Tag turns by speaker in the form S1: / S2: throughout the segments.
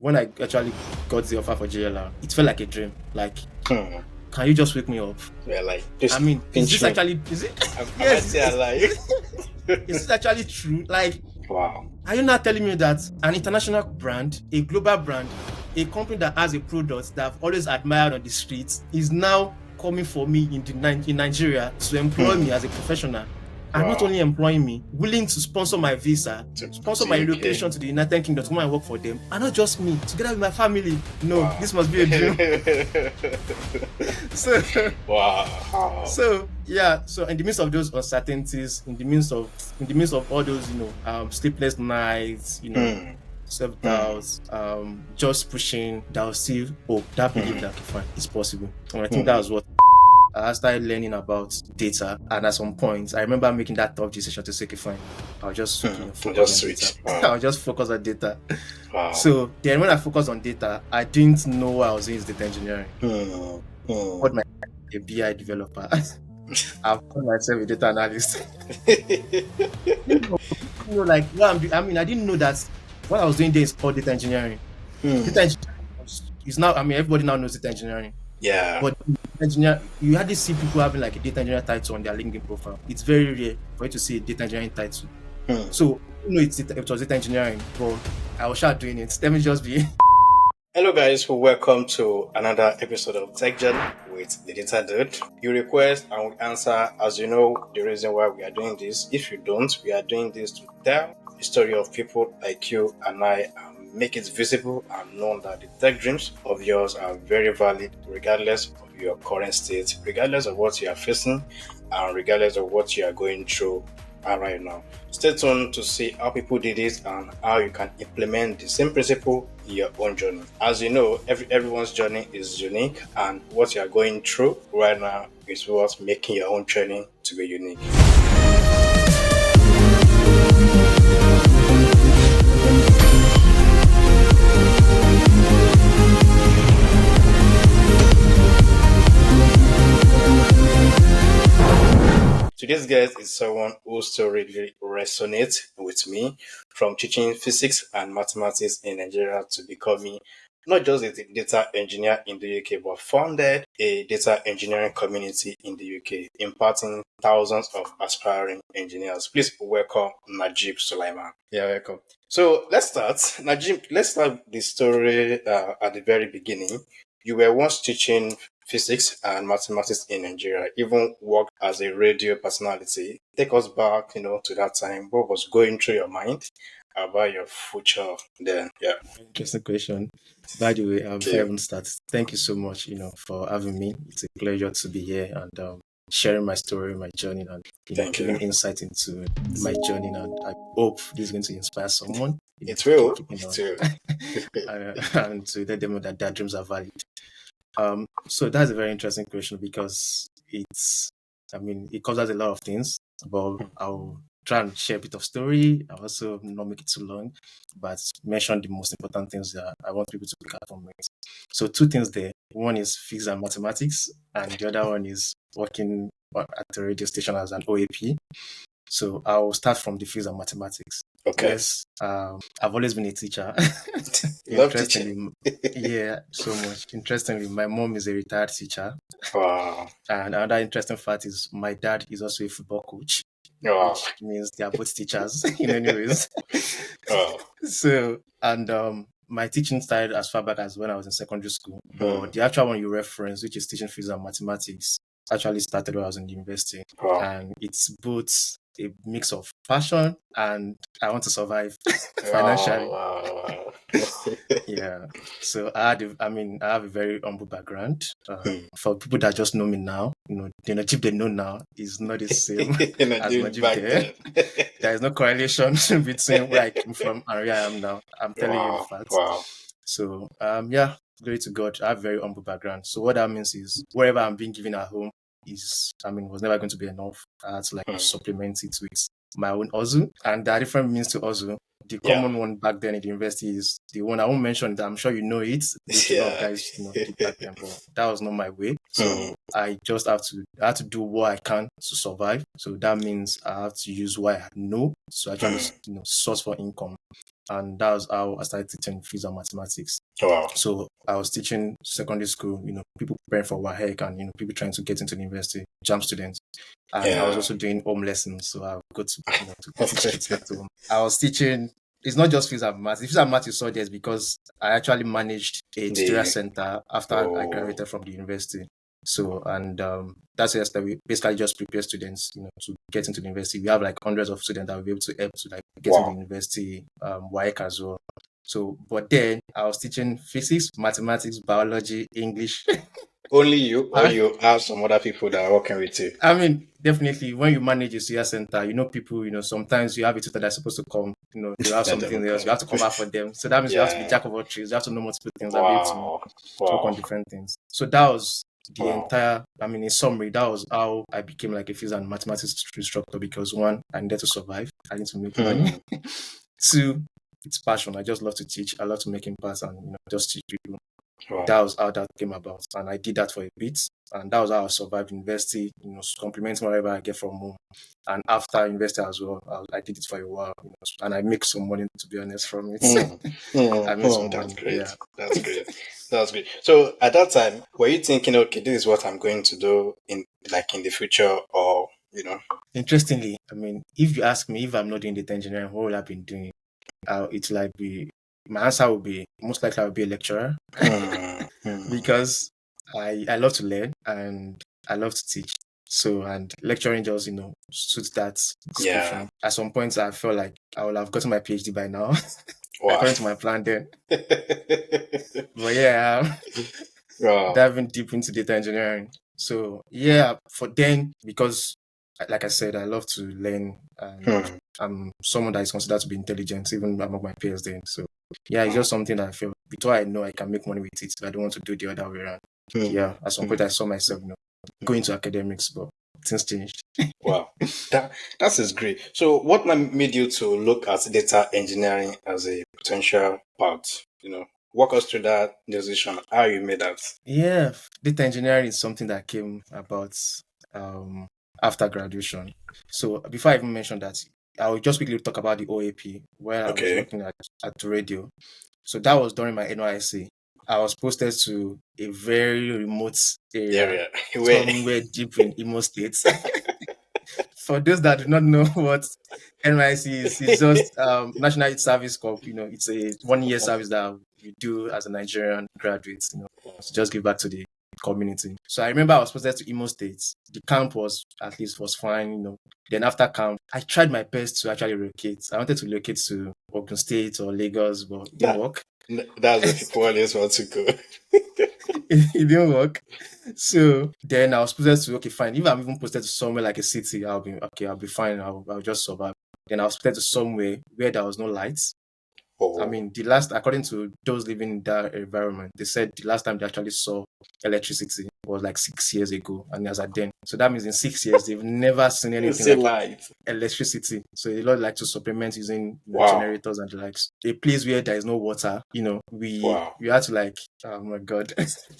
S1: when I actually got the offer for JLR, it felt like a dream. Like,
S2: Hmm.
S1: can you just wake me up?
S2: Yeah, like just
S1: I mean, is
S2: pinch
S1: this
S2: me.
S1: actually is it?
S2: Am I
S1: Yes,
S2: still alive?
S1: is this actually true? Like,
S2: Wow.
S1: are you not telling me that an international brand, a global brand, a company that has a product that I've always admired on the streets is now coming for me in Nigeria to employ me as a professional? And not
S2: Wow.
S1: only employing me, willing to sponsor my visa, sponsor
S2: To
S1: my
S2: UK.
S1: relocation to the United Kingdom to come and work for them. And not just me, together with my family. No,
S2: Wow.
S1: this must be a dream. So
S2: Wow.
S1: so in the midst of those uncertainties, in the midst of all those, sleepless nights,
S2: Hmm.
S1: self-doubts, just pushing, that was still hope, that belief that fine, it's possible. And I think that was what I started learning about data. And at some point, I remember making that tough decision to say, okay, fine, I'll just focus
S2: Just
S1: on data.
S2: switch. Wow.
S1: I'll just focus on data.
S2: Wow.
S1: So then when I focused on data, I didn't know what I was doing is data engineering. What my a BI developer. I've called myself a data analyst. Like what I'm doing. I mean, I didn't know that what I was doing there is called data engineering. Data engineering is now. I mean, everybody now knows data engineering.
S2: Yeah.
S1: But engineer, you hardly see people having like a data engineer title on their LinkedIn profile. It's very rare for you to see a data engineering title. So it was data engineering, but I was sure doing it. Let me just be.
S2: Hello guys, welcome to another episode of Tech Journey with the Data Dude. You request and we answer. As you know, the reason why we are doing this. If you don't, we are doing this to tell the story of people like you and I and make it visible and known that the tech dreams of yours are very valid regardless of your current state, regardless of what you are facing, and regardless of what you are going through right now. Stay tuned to see how people did it and how you can implement the same principle in your own journey. As you know, everyone's journey is unique, and what you are going through right now is what's making your own journey to be unique. Today's guest is someone whose story really resonates with me, from teaching physics and mathematics in Nigeria to becoming not just a data engineer in the UK, but founded a data engineering community in the UK, impacting thousands of aspiring engineers. Please welcome Najeeb Sulaiman. Yeah, welcome. So let's start. Najeeb, let's start the story at the very beginning. You were once teaching physics and mathematics in Nigeria, even worked as a radio personality. Take us back, to that time. What was going through your mind about your future then? Yeah.
S1: Interesting question. By the way,
S2: Thank
S1: before I
S2: you.
S1: even start, thank you so much, for having me. It's a pleasure to be here and sharing my story, my journey, and
S2: Thank
S1: giving
S2: you.
S1: insight into my journey. And I hope this is going to inspire someone,
S2: It
S1: to keep
S2: will.
S1: keeping on,
S2: It will.
S1: and to let them know that their dreams are valid. So that's a very interesting question because it covers a lot of things, but I'll try and share a bit of story. I'll also not make it too long, but mention the most important things that I want people to pick up from it. So two things there. One is physics and mathematics, and the other one is working at the radio station as an OAP. So I'll start from the physics and mathematics.
S2: Okay.
S1: Yes, I've always been a teacher.
S2: Love teaching.
S1: Interestingly, yeah, so much. Interestingly, my mom is a retired teacher.
S2: Wow.
S1: And another interesting fact is my dad is also a football coach,
S2: Wow.
S1: which means they are both teachers in any ways.
S2: Wow.
S1: So, and my teaching started as far back as when I was in secondary school. But the actual one you reference, which is teaching physics and mathematics, actually started when I was in the university.
S2: Wow.
S1: And it's both a mix of passion and I want to survive
S2: Wow.
S1: financially.
S2: Wow.
S1: Yeah. So I have a very humble background. For people that just know me now, the Najeeb they know now is not the same as Najeeb
S2: Back
S1: there.
S2: then.
S1: There is no correlation between where I came from and where I am now. I'm telling you the
S2: Wow.
S1: facts.
S2: Wow.
S1: So glory to God. I have a very humble background. So what that means is whatever I'm being given at home was never going to be enough. I had to supplement it with my own hustle. And there are different means to hustle. The common one back then in the university is the one I won't mention that I'm sure you know it, which a lot of guys did back then, but that was not my way. So I just I had to do what I can to survive. So that means I have to use what I know to actually source for income. and that was how I started teaching physics and mathematics.
S2: Wow.
S1: So I was teaching secondary school, people preparing for WAHEC and, people trying to get into the university, JAM students. And I was
S2: Yeah.
S1: also doing home lessons. So I would go to teach kids back to home. I was teaching, it's not just physics and maths. The physics and maths you saw there is because I actually managed a tutorial
S2: The
S1: center after I
S2: oh
S1: graduated from the university. So, and that's just that we basically just prepare students, to get into the university. We have like hundreds of students that will be able to help to like get into the
S2: wow.
S1: university, WAEC as well. So, but then I was teaching physics, mathematics, biology, English.
S2: Only you, or you have some other people that are working with you?
S1: I mean, definitely when you manage a CR center, people, sometimes you have a tutor that's supposed to come, they have
S2: Let them
S1: something else,
S2: come.
S1: you have to cover for them. So that means you have to be
S2: Yeah.
S1: jack of all trades, you have to know multiple things and be able to
S2: Wow.
S1: work on
S2: Wow.
S1: different things. So that was the
S2: Wow.
S1: entire, in summary, that was how I became like a physics and mathematics instructor because one, I needed to survive, I need to make money. Two, it's passion. I just love to teach, I love to make impact and just teach people.
S2: Wow.
S1: That was how that came about. And I did that for a bit. And that was how I survived university, complementing whatever I get from home. And after university as well, I did it for a while, and I make some money, to be honest, from it. I made some
S2: That's
S1: money.
S2: great.
S1: Yeah.
S2: That's great. That's great. So at that time, were you thinking, okay, this is what I'm going to do in the future, or
S1: Interestingly, if you ask me if I'm not doing data engineering, what would I been doing? It's like my answer would be most likely I would be a lecturer because I love to learn and I love to teach. So, and lecturing just, suits that description.
S2: Yeah.
S1: At some point, I felt like I would have gotten my PhD by now,
S2: Wow.
S1: according to my plan then. But yeah,
S2: Wow.
S1: diving deep into data engineering. So yeah, for then, because like I said, I love to learn and I'm someone that is considered to be intelligent, even among my peers then. So yeah, it's just something that I feel before I know I can make money with it. I don't want to do the other way around. Yeah, at some point I saw myself, going to academics, but things changed.
S2: Wow, that is great. So, what made you to look at data engineering as a potential path? Walk us through that decision. How you made that?
S1: Yeah, data engineering is something that came about after graduation. So before I even mention that, I will just quickly talk about the OAP where I was
S2: Okay.
S1: working at the radio. So that was during my NYSC. I was posted to a very remote area,
S2: Area where?
S1: somewhere deep in Imo State. For those that do not know what NYC is, it's just National Youth Service Corps. It's a 1 year service that you do as a Nigerian graduate, to just give back to the community. So I remember I was posted to Imo State. The camp was fine. Then after camp, I tried my best to actually relocate. I wanted to relocate to Ogun State or Lagos, but it didn't
S2: That
S1: work.
S2: that's where people always want to go.
S1: It didn't work. So then I was posted to, okay, fine. If I'm even posted to somewhere like a city, I'll be fine. I'll just survive. Then I was posted to somewhere where there was no lights.
S2: Oh,
S1: According to those living in that environment, they said the last time they actually saw electricity was like 6 years ago, and as at then. So that means in 6 years, they've never seen
S2: you
S1: anything
S2: see
S1: like
S2: light.
S1: electricity. So a lot like to supplement using
S2: Wow,
S1: generators and the likes. A place where there is no water, we
S2: wow.
S1: had to like, oh my god,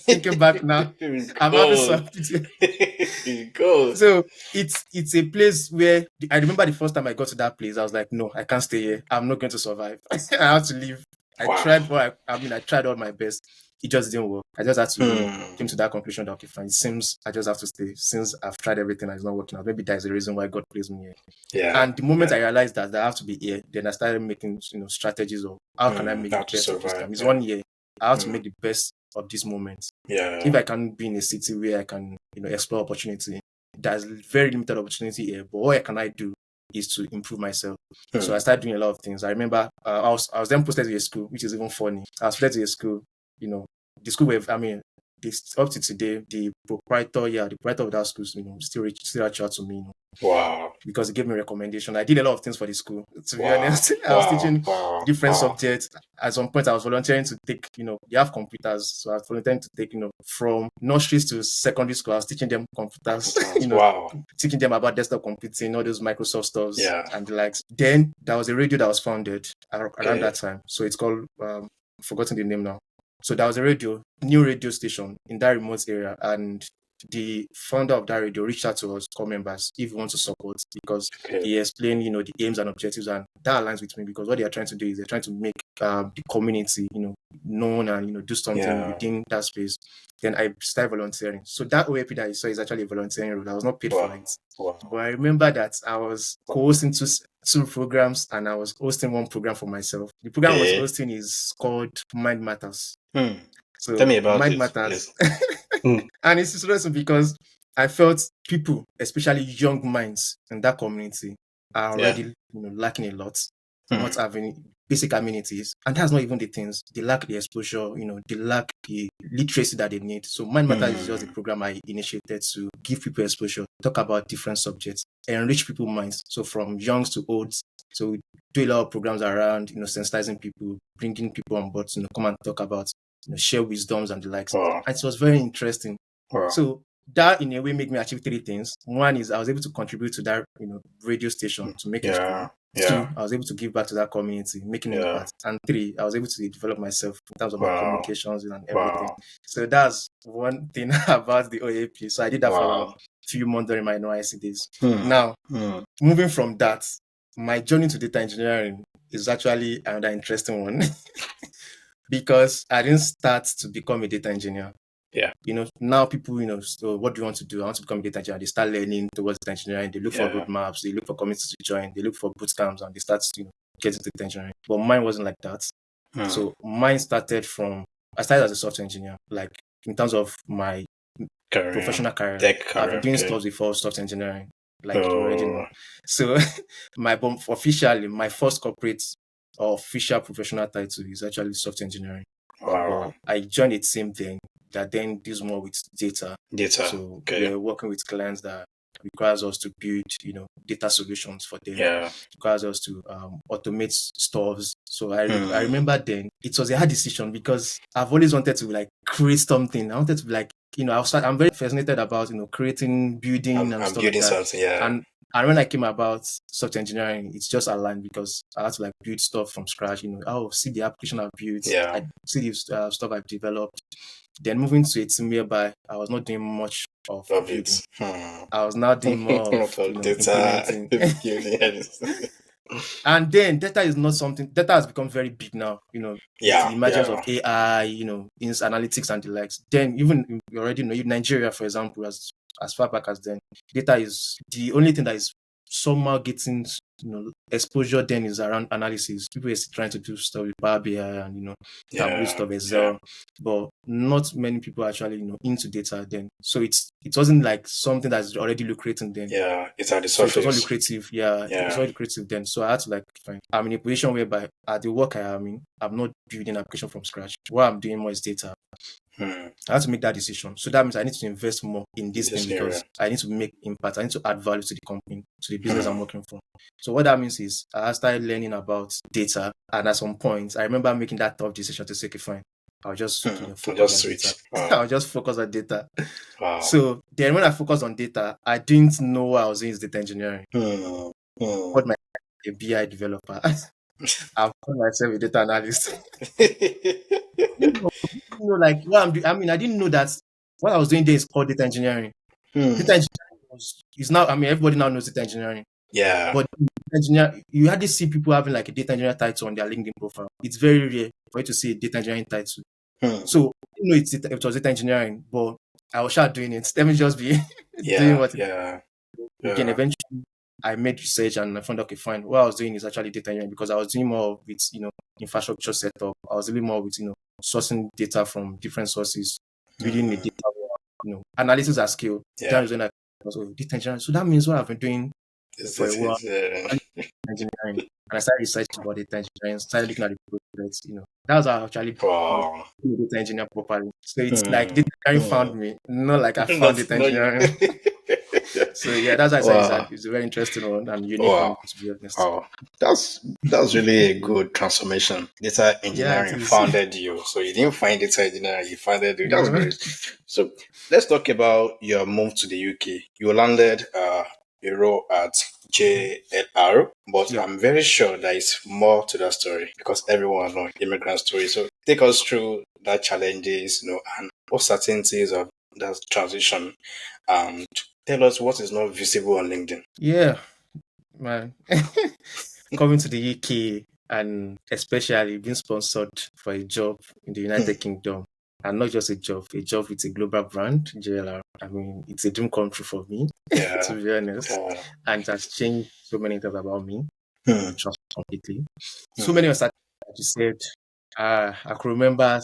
S1: thinking back now, I'm having
S2: Cold.
S1: some pity.
S2: Cold.
S1: So it's a place where I remember the first time I got to that place, I was like, no, I can't stay here. I'm not going to survive. I have to leave. I
S2: Wow.
S1: tried I tried all my best. It just didn't work. I just had to, came to
S2: Hmm.
S1: that conclusion that, okay, fine. It seems I just have to stay since I've tried everything and it's not working out. Maybe there's a reason why God placed me here.
S2: Yeah.
S1: And the moment I
S2: Yeah.
S1: realized that I have to be here, then I started making, strategies of how can I make
S2: How
S1: the
S2: to
S1: best of this
S2: survive.
S1: time. It's
S2: Yeah.
S1: 1 year. I have to make the best of this moment. If
S2: Yeah.
S1: I can be in a city where I can, explore opportunity, there's very limited opportunity here. But what can I do is to improve myself. So I started doing a lot of things. I remember I was then posted to a school, which is even funny. I was posted to a school, the school where up to today, the proprietor of that school, still reach out to me,
S2: Wow.
S1: because he gave me recommendation. I did a lot of things for the school. To be
S2: Wow.
S1: honest, I was
S2: Wow.
S1: teaching
S2: Wow.
S1: different
S2: Wow.
S1: subjects. At some point, I was volunteering to take, you have computers, so I was volunteering to take, from nurseries to secondary school. I was teaching them computers,
S2: Wow.
S1: teaching them about desktop computing, all those Microsoft stuffs
S2: Yeah.
S1: and the likes. Then there was a radio that was founded around
S2: Okay.
S1: that time. So it's called, forgotten the name now. So there was a new radio station in that remote area, and the founder of that radio reached out to us, core members, if we want to support, because he explained, the aims and objectives, and that aligns with me, because what they are trying to do is they're trying to make the community, known, and do something within that space. Then I started volunteering. So that OAP that you saw is actually a volunteering role. I was not paid for it.
S2: Wow.
S1: But I remember that I was co-hosting two programs, and I was hosting one program for myself. The program I was hosting is called Mind Matters. So
S2: tell me about
S1: Mind
S2: it,
S1: Matters. And it's interesting because I felt people, especially young minds in that community, are already lacking a lot, not having basic amenities, and that's not even the things. They lack the exposure, they lack the literacy that they need. So Mind Matters is just the program I initiated to give people exposure, talk about different subjects, enrich people's minds. So from youngs to olds. So we do a lot of programs around, sensitizing people, bringing people on board to come and talk about, share wisdoms and the likes. And it was very interesting. So that in a way made me achieve three things. One is I was able to contribute to that, radio station to make it cool. Two, I was able to give back to that community, making an impact. And three, I was able to develop myself in terms of my communications and everything. So that's one thing about the OAP. So I did that for a few months during my NYC days. Now, moving from that, my journey to data engineering is actually another interesting one. Because I didn't start to become a data engineer. Now people, so what do you want to do? I want to become a data engineer. They start learning towards data engineering. They look for roadmaps. They look for communities to join. They look for boot camps, and they start, getting to data engineering. But mine wasn't like that. So mine started I started as a software engineer, like in terms of my professional career. I've been doing stuff before software engineering, like you already know. So officially, my first corporate or official professional title is actually software engineering. But I joined a team then that then deals more with data. So we're working with clients that requires us to build, data solutions for them. Requires us to automate stuff. So I remember then it was a hard decision because I've always wanted to create something. I wanted to I'm very fascinated about creating, building, and stuff like that. And when I came about software engineering, it's just aligned because I had to build stuff from scratch. I'll see the application I've built, I see the stuff I've developed. Then moving to a team whereby I was not doing much of building. I was now doing more of
S2: data
S1: implementing. And then data has become very big now, with the emergence of AI, in analytics and the likes. Then even you already know, Nigeria, for example, as far back as then, data is the only thing that is somehow getting exposure then is around analysis. People are trying to do stuff with Power BI and Tableau stuff, Excel, but not many people actually into data then. So it wasn't like something that's already lucrating then.
S2: It's at the surface.
S1: So it was not lucrative. It was not lucrative then. So I had to fine. I'm in a position whereby at the work I am in, I'm not building an application from scratch. What I'm doing more is data. I had to make that decision. So that means I need to invest more in this thing because I need to make impact. I need to add value to the company, to the business I'm working for. So what that means is I started learning about data. And at some point, I remember making that tough decision to say, okay, fine, I'll just focus on data. I'll just focus on data. So then when I focused on data, I didn't know what I was doing is data engineering. What my a BI developer. I've called myself a data analyst. What I'm doing. I mean, I didn't know that what I was doing there is called data engineering. Data engineering is now. I mean, everybody now knows data engineering. But engineer, you hardly see people having a data engineer title on their LinkedIn profile. It's very rare for you to see a data engineering title. So it was data engineering, but I was doing it. Let me just be doing what. Again, eventually, I made research and I found, okay, fine. What I was doing is actually data engineering because I was doing more with, infrastructure setup. I was doing more with, sourcing data from different sources, building the data, analysis at scale. That was when I was data engineering. So that means what I've been doing for a while, engineering. And I started researching about data engineering, started looking at the projects, That's how I actually do data engineering properly. So it's like data engineering found me, not like I found data engineering. So that's why I said it's a very interesting one and unique one, to be honest.
S2: That's really a good transformation. Data engineering founded you. So you didn't find data engineering, you founded you. That's great. So let's talk about your move to the UK. You landed a role at JLR, but I'm very sure there is more to that story because everyone knows immigrant story. So take us through that challenges, and uncertainties of that transition. Tell us what is not visible on LinkedIn.
S1: Yeah, man. Coming to the UK and especially being sponsored for a job in the United Kingdom, and not just a job with a global brand, JLR. I mean, it's a dream come true for me,
S2: Yeah.
S1: to be honest. And it has changed so many things about me, just completely. So many of that you said, I could remember at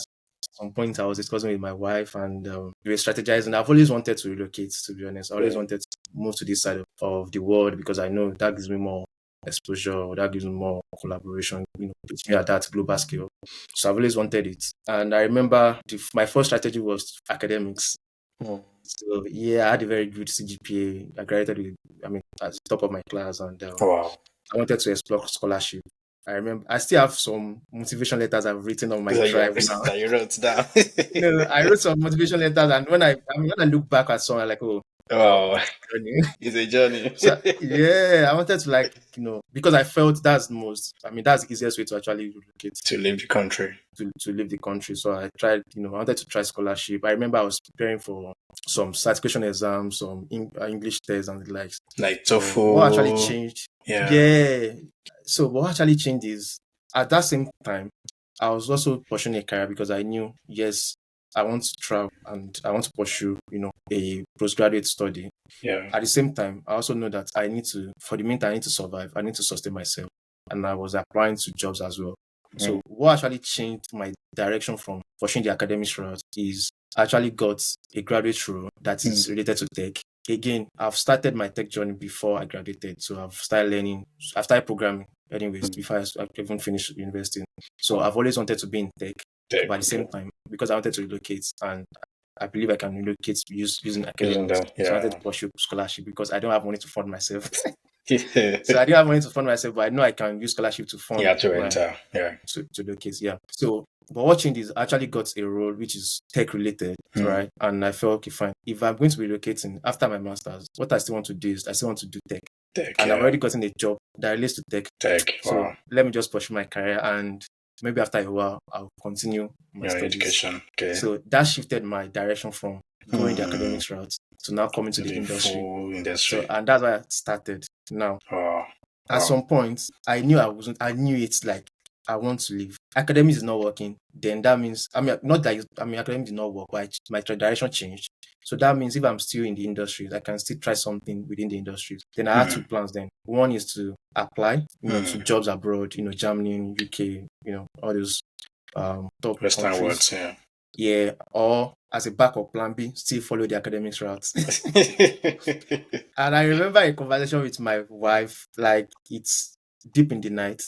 S1: some point I was discussing with my wife and we were strategizing. I've always wanted to relocate, to be honest. I always wanted to move to this side of the world because I know that gives me more exposure, that gives me more collaboration, between at that global scale. So I've always wanted it. And I remember my first strategy was academics. So yeah, I had a very good CGPA. I graduated with, at the top of my class, and
S2: Wow.
S1: I wanted to explore scholarship. I remember I still have some motivation letters I've written on my
S2: So
S1: drive now.
S2: that you wrote down.
S1: I wrote some motivation letters, and when I look back at some, I'm like, oh,
S2: Wow.
S1: it's a journey.
S2: It's a journey.
S1: So yeah, I wanted to because I felt that's the easiest way to actually relocate
S2: to leave the country.
S1: To leave the country. So I tried, I wanted to try scholarship. I remember I was preparing for some certification exams, some English tests and the likes.
S2: Like
S1: So
S2: TOEFL.
S1: what actually changed?
S2: Yeah.
S1: So what actually changed is at that same time, I was also pursuing a career because I knew, yes, I want to travel and I want to pursue, a postgraduate study.
S2: Yeah.
S1: At the same time, I also know that for the meantime, I need to survive. I need to sustain myself. And I was applying to jobs as well. So what actually changed my direction from pursuing the academic route is I actually got a graduate role that is related to tech. Again, I've started my tech journey before I graduated. So I've started learning, I've started programming anyways, before I even finished university. So I've always wanted to be in tech. But at the same time, because I wanted to relocate and I believe I can relocate using academics. So I wanted to pursue scholarship because I don't have money to fund myself. So I didn't have money to fund myself, but I know I can use scholarship to fund to locate. Yeah. So but what changed is I actually got a role which is tech related, right? And I felt okay, fine. If I'm going to be relocating after my master's, what I still want to do is I still want to do tech. And I've already gotten a job that relates to tech. So let me just pursue my career and maybe after a while I'll continue my studies.
S2: Education. Okay.
S1: So that shifted my direction from going the academics route to now coming to the industry.
S2: Full industry.
S1: So and that's why I started. Now at some point I knew it's like I want to leave. Academics is not working. Then that means academics did not work, but my direction changed. So that means if I'm still in the industry, I can still try something within the industry. Then I had two plans then. One is to apply, to jobs abroad, Germany, UK, all those top
S2: Western
S1: countries.
S2: worlds,
S1: Yeah, or as a backup plan B, still follow the academics route. And I remember a conversation with my wife, like it's deep in the night,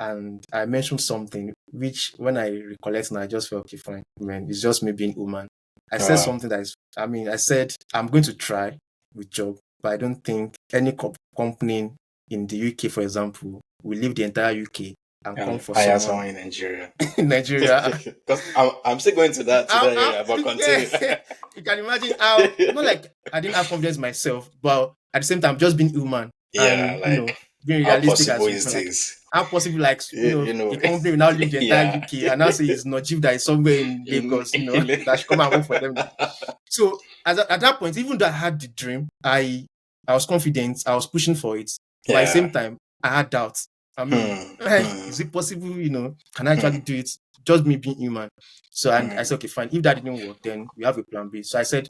S1: and I mentioned something which, when I recollect now, I just felt okay, fine, man, it's just me being human. I said something I said I'm going to try with job, but I don't think any company in the UK, for example, will leave the entire UK and come for someone
S2: in Nigeria.
S1: in Nigeria.
S2: Because I'm still going to that area, but continue.
S1: You can imagine how, not like I didn't have confidence myself, but at the same time, just being human and being realistic as well. How possible, like a company will now leave the entire UK and now say it's Najeeb that is somewhere in Lagos, that should come and work for them. So at that point, even though I had the dream, I was confident, I was pushing for it. But at the same time, I had doubts. I mean, is it possible, can I actually do it? Just me being human. So, and I said, okay, fine. If that didn't work, then we have a plan B. So I said,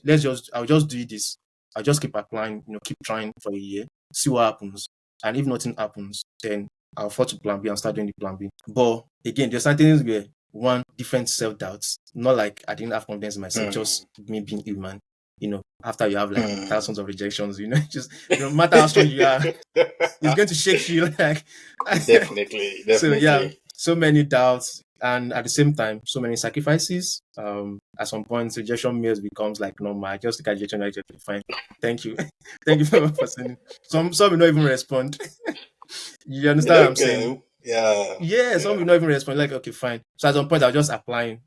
S1: I'll just do this. I'll just keep applying, keep trying for a year, see what happens. And if nothing happens, then I'll fall to plan B and start doing the plan B. But again, there's certain things where one, different self-doubts, not like I didn't have confidence in myself, just me being human. After you have like thousands of rejections, just no matter how strong you are, it's going to shake you. Like
S2: definitely.
S1: So yeah, so many doubts, and at the same time, so many sacrifices. At some point, rejection mails becomes like normal. I just look at rejection, I just fine. Thank you, thank you for sending. Some will not even respond. You understand what I'm saying?
S2: Yeah.
S1: Some will not even respond. Like, okay, fine. So at some point, I was just applying,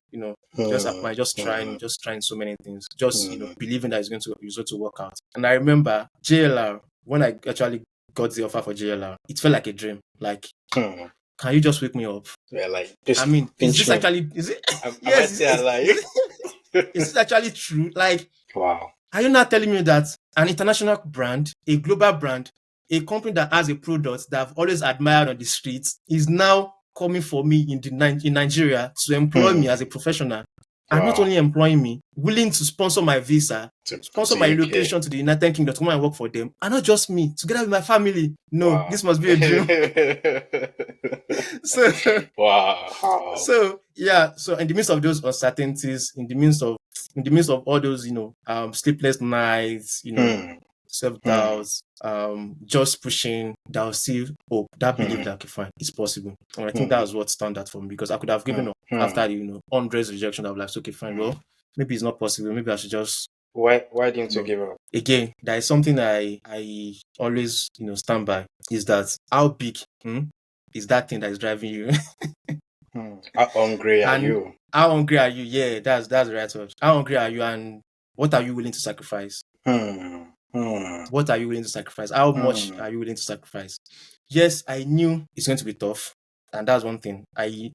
S1: just applying, just trying so many things, just believing that it's going to work out. And I remember JLR, when I actually got the offer for JLR, it felt like a dream. Like, can you just wake me up?
S2: Yeah, like
S1: I mean, is it?
S2: Yes.
S1: Is it actually true? Like,
S2: Wow.
S1: Are you not telling me that an international brand, a global brand, a company that has a product that I've always admired on the streets is now coming for me in Nigeria to employ me as a professional? And not
S2: Wow.
S1: only employing me, willing to sponsor my visa, sponsor my
S2: To UK.
S1: relocation to the United Kingdom to come and work for them, and not just me, together with my family. No,
S2: Wow.
S1: this must be a dream. So,
S2: Wow.
S1: so yeah. So in the midst of those uncertainties, in the midst of all those, sleepless nights,
S2: Hmm. Hmm.
S1: self-doubts, just pushing, that was still hope, that belief
S2: Hmm.
S1: that okay, fine, it's possible. And I think
S2: Hmm.
S1: that was what stand out for me, because I could have
S2: Hmm.
S1: given up
S2: Hmm.
S1: after the hundreds rejection. I was like, okay, fine,
S2: Hmm.
S1: well, maybe it's not possible. Maybe I should just,
S2: Why didn't you
S1: you know,
S2: give up?
S1: again, that is something I always, stand by, is that how big is that thing that is driving you?
S2: How hungry are
S1: And
S2: you?
S1: how hungry are you? Yeah, that's the right word. How hungry are you, and what are you willing to sacrifice?
S2: Hmm. Hmm.
S1: What are you willing to sacrifice? How much
S2: Hmm.
S1: are you willing to sacrifice? Yes, I knew it's going to be tough, and that's one thing. I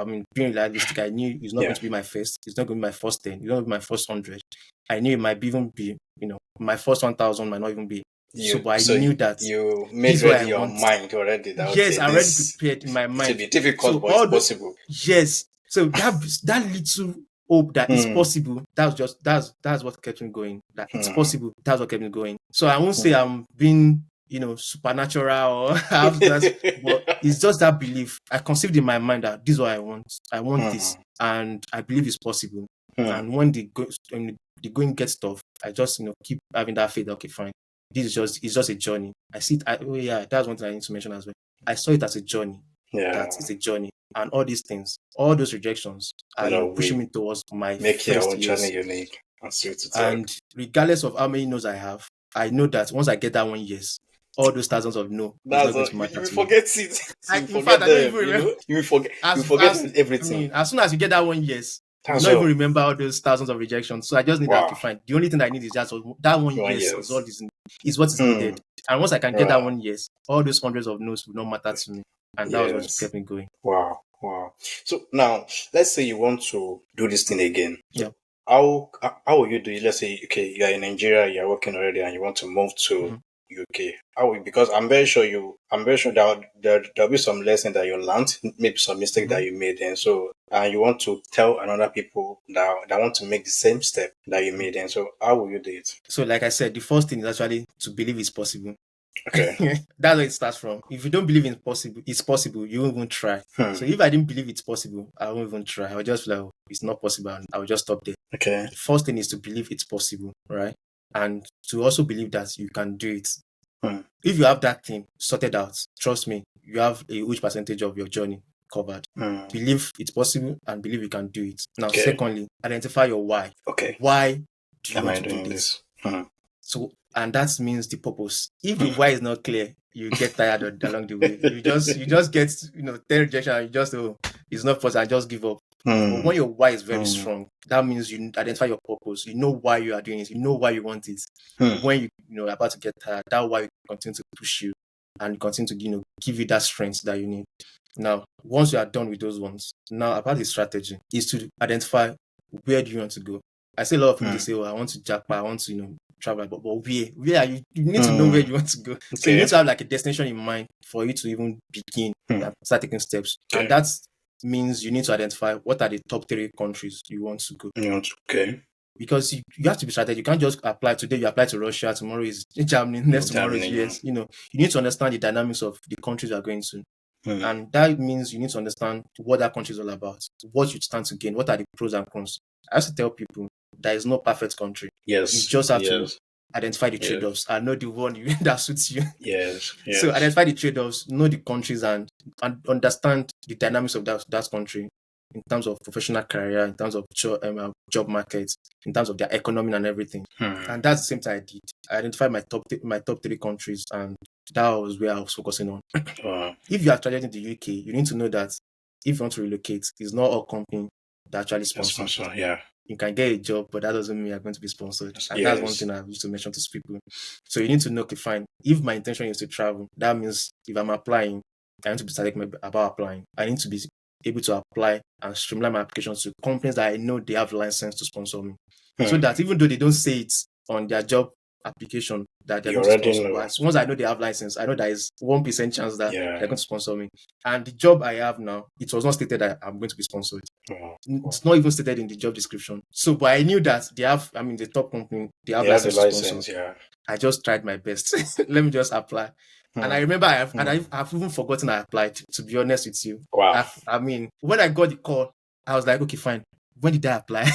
S1: mean, being realistic, I knew it's not going
S2: Yeah.
S1: to be my first. It's not going to be my first 10. It's not going to be my first 100. I knew it might even be, my first 1,000 might not even be. So,
S2: You
S1: but I
S2: so
S1: knew that
S2: you
S1: this
S2: made
S1: is what I
S2: ready your
S1: want.
S2: mind already that
S1: Yes,
S2: okay,
S1: I already
S2: this
S1: prepared in my
S2: it will
S1: mind.
S2: be difficult,
S1: So
S2: but it's
S1: all the
S2: possible.
S1: yes, so that little hope that it's
S2: Hmm.
S1: possible. That's what kept me going. That it's
S2: Hmm.
S1: possible. That's what kept me going. So I won't say
S2: Hmm.
S1: I'm being supernatural or have that, but it's just that belief. I conceived in my mind that this is what I want. I want
S2: Hmm.
S1: this, and I believe it's possible.
S2: Hmm.
S1: And when the going gets tough, I just keep having that faith. Okay, fine. It's just a journey. I see it. Oh yeah, that's one thing I need to mention as well. I saw it as a journey. That
S2: Yeah.
S1: it's a journey, and all these things, all those rejections are pushing
S2: We
S1: me towards my
S2: make your
S1: first
S2: own journey
S1: years.
S2: unique and sweet to tell.
S1: And regardless of how many no's I have, I know that once I get that one yes, all those thousands of no is not
S2: That's
S1: going
S2: all.
S1: to
S2: You
S1: matter
S2: will
S1: to me.
S2: forget it. You
S1: In fact,
S2: forget
S1: I don't even
S2: them.
S1: remember.
S2: You will forget. You
S1: As
S2: forget
S1: as I
S2: everything.
S1: mean, as soon as you get that one yes, you will
S2: That's
S1: not even
S2: all.
S1: remember all those thousands of rejections. So I just need that.
S2: Wow.
S1: Okay, fine. The only thing I need is just that one
S2: 1 year.
S1: yes is what is
S2: Hmm.
S1: needed. And once I can get that
S2: Wow.
S1: one yes, all those hundreds of no's will not matter to me. And that was what
S2: Yes.
S1: kept me going.
S2: Wow. Wow. So now, let's say you want to do this thing again.
S1: Yeah.
S2: So how will you do it? Let's say okay, you are in Nigeria, you are working already, and you want to move to
S1: Mhm.
S2: UK. How will, because I'm very sure that there'll be some lesson that you learned, maybe some mistake that
S1: Mhm.
S2: you made, and so and you want to tell another people that want to make the same step that you
S1: Mhm.
S2: made, and so how will you do it?
S1: So, like I said, the first thing is actually to believe it's possible.
S2: Okay.
S1: That's where it starts from. If you don't believe it's possible, you won't even try.
S2: Hmm.
S1: So if I didn't believe it's possible, I won't even try. I would just feel like, oh, it's not possible, and I will just stop there.
S2: Okay.
S1: The first thing is to believe it's possible, right? And to also believe that you can do it.
S2: Hmm.
S1: If you have that thing sorted out, trust me, you have a huge percentage of your journey covered.
S2: Hmm.
S1: Believe it's possible and believe you can do it. Now,
S2: Okay.
S1: secondly, identify your why.
S2: Okay.
S1: Why do you
S2: Am
S1: want
S2: I
S1: to do
S2: doing
S1: this?
S2: this? Hmm.
S1: So, and that means the purpose. If the
S2: Hmm.
S1: why is not clear, you get tired along the way. You just get 10 rejection, and you just it's not possible, and just give up. But
S2: Hmm.
S1: when your why is very
S2: Hmm.
S1: strong, that means you identify your purpose. You know why you are doing it. You know why you want it.
S2: Hmm.
S1: When are about to get tired, that why will continue to push you and continue to give you that strength that you need. Now, once you are done with those ones, now about the strategy is to identify where do you want to go. I see a lot of people they
S2: Hmm.
S1: say, "Oh, I want to jackpot, I want to travel," but where are you? You need to know where
S2: Hmm.
S1: you want to go. So you need
S2: Okay.
S1: to have like a destination in mind for you to even begin
S2: Hmm.
S1: and start taking steps. And
S2: Okay.
S1: that means you need to identify what are the top 3 countries you want to go.
S2: Okay.
S1: Because you have to be strategic. You can't just apply today. You apply to Russia. Tomorrow is Germany. Next tomorrow is
S2: Germany.
S1: US. You need to understand the dynamics of the countries you are going to.
S2: Hmm.
S1: And that means you need to understand what that country is all about, what you stand to gain, what are the pros and cons. I have to tell people there is no perfect country. You
S2: Yes.
S1: just have to
S2: Yes.
S1: identify the
S2: Yes.
S1: trade-offs and know the one that suits you.
S2: Yes.
S1: So
S2: Yes.
S1: identify the trade-offs, know the countries, and understand the dynamics of that country in terms of professional career, in terms of job markets, in terms of their economy and everything.
S2: Hmm.
S1: And that's the same thing I did. I identified my top 3 countries, and that was where I was focusing on.
S2: Wow.
S1: If you are traveling to the UK, you need to know that if you want to relocate, it's not all company that actually
S2: That's
S1: sponsor.
S2: sponsor. Yeah.
S1: You can get a job, but that doesn't mean you're going to be sponsored. And that's one
S2: Yes.
S1: thing I used to mention to people. So you need to know, okay, fine. If my intention is to travel, that means if I'm applying, I need to be strategic about applying. I need to be able to apply and streamline my applications to companies that I know they have license to sponsor me. So that even though they don't say it on their job application that they're
S2: You
S1: going to
S2: already
S1: sponsor,
S2: know.
S1: but once I know they have license, I know there is 1% chance that
S2: Yeah.
S1: they're going to sponsor me. And the job I have now, it was not stated that I'm going to be sponsored.
S2: Wow.
S1: It's not even stated in the job description. So, but I knew that they have, I mean, the top company, they have
S2: They have the
S1: license to sponsor.
S2: license, yeah.
S1: I just tried my best. Let me just apply. And I remember I've even forgotten I applied, to be honest with you.
S2: Wow.
S1: I mean, when I got the call, I was like, okay, fine. When did I apply?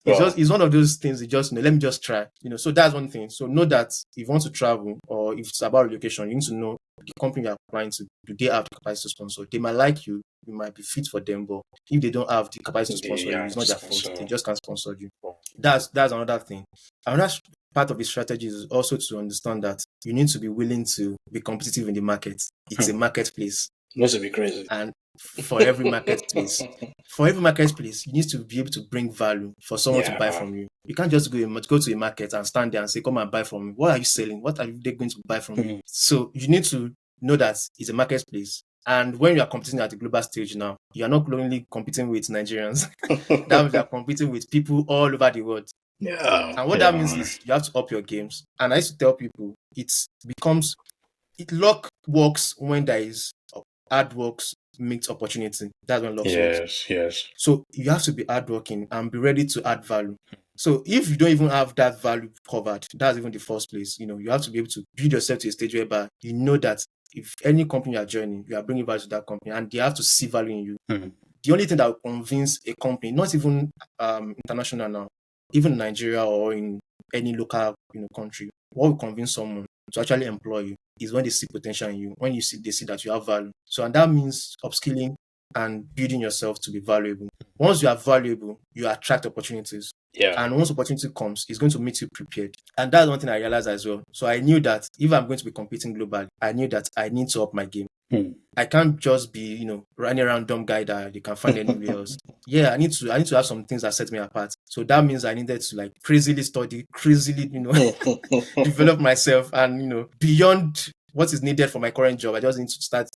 S2: Wow.
S1: It's one of those things you just know, let me just try. So that's one thing. So know that if you want to travel or if it's about relocation, you need to know the company you're applying to, do they have the capacity to sponsor? They might like you, you might be fit for them, but if they don't have the capacity to sponsor you, it's not their fault. They just can't sponsor you. That's another thing. Another part of the strategy is also to understand that you need to be willing to be competitive in the market. It's a marketplace.
S2: It must be crazy.
S1: And for every marketplace, you need to be able to bring value for someone to buy from you. You can't just go to a market and stand there and say, come and buy from me. What are you selling? What are they going to buy from you? So you need to know that it's a marketplace. And when you are competing at the global stage now, you are not only competing with Nigerians. That means you are competing with people all over the world.
S2: Yeah.
S1: And what that means is you have to up your games. And I used to tell people, luck works when there is hard works meets opportunity. That's when luck works.
S2: Yes.
S1: So you have to be hardworking and be ready to add value. So if you don't even have that value covered, that's even the first place. You have to be able to build yourself to a stage whereby you know that if any company you are joining, you are bringing value to that company and they have to see value in you. The only thing that will convince a company, not even international now, even in Nigeria or in any local country, what will convince someone to actually employ you is when they see potential in you, when they see that you have value. So, and that means upskilling and building yourself to be valuable. Once you are valuable, you attract opportunities.
S2: Yeah.
S1: And once opportunity comes, it's going to meet you prepared. And that's one thing I realized as well. So I knew that if I'm going to be competing globally, I knew that I need to up my game. I can't just be, running around dumb guy that you can find anywhere else. Yeah, I need to have some things that set me apart. So that means I needed to crazily study, crazily, develop myself and, beyond what is needed for my current job. I just need to start,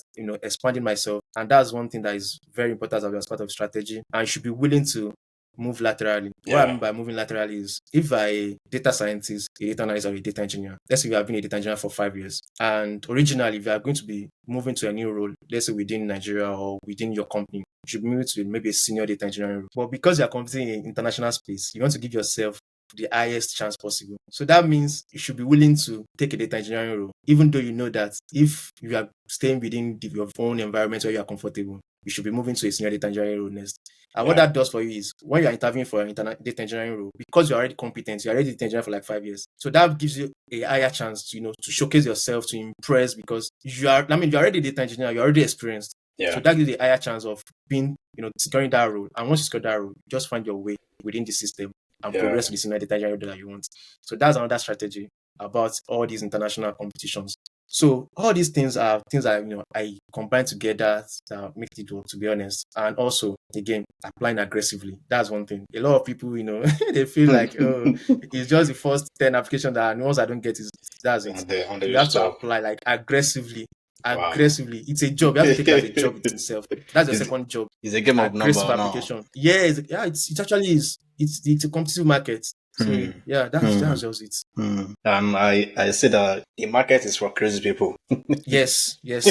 S1: expanding myself. And that's one thing that is very important as part of strategy. And I should be willing to move laterally. What I mean by moving laterally is if a data scientist, a data analyst, or a data engineer, let's say you have been a data engineer for 5 years, and originally if you are going to be moving to a new role, let's say within Nigeria or within your company, you should move to maybe a senior data engineering role. But because you are competing in international space, you want to give yourself the highest chance possible. So that means you should be willing to take a data engineering role, even though you know that if you are staying within your own environment where you are comfortable, you should be moving to a senior data engineering role next. And what that does for you is when you are interviewing for an data engineering role, because you're already competent, you're already data engineer for 5 years. So that gives you a higher chance, to showcase yourself, to impress, because you're already data engineer, you're already experienced. So that gives you a higher chance of being, securing that role. And once you secure that role, just find your way within the system and progress to the senior data engineering role that you want. So that's another strategy about all these international competitions. So all these things are things that I combine together that make it work, to be honest. And also, again, applying aggressively. That's one thing. A lot of people, they feel like, it's just the first 10 applications that once I don't get it, that's it. You have to apply aggressively. Aggressively. It's a job. You have to take it as a job itself. That's the second job.
S2: It's a game of
S1: aggressive
S2: number
S1: application. Now. Yeah, it actually is. It's a competitive market. So that's just it.
S2: And I say that the market is for crazy people.
S1: Yes.
S2: You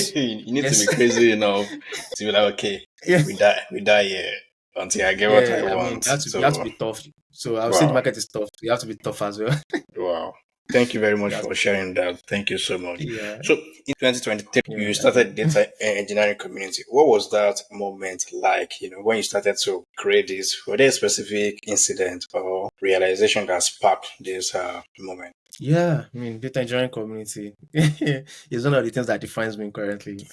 S2: need to be crazy enough to be like, okay, we die here until I get what I want.
S1: You have to be tough. So I would say the market is tough. You have to be tough as well.
S2: Wow. Thank you very much for sharing that. Thank you so much. Yeah. So in 2023, you started data engineering community. What was that moment like? When you started to create this, were there a specific incident or realization that sparked this moment?
S1: Yeah, data engineering community is one of the things that defines me currently.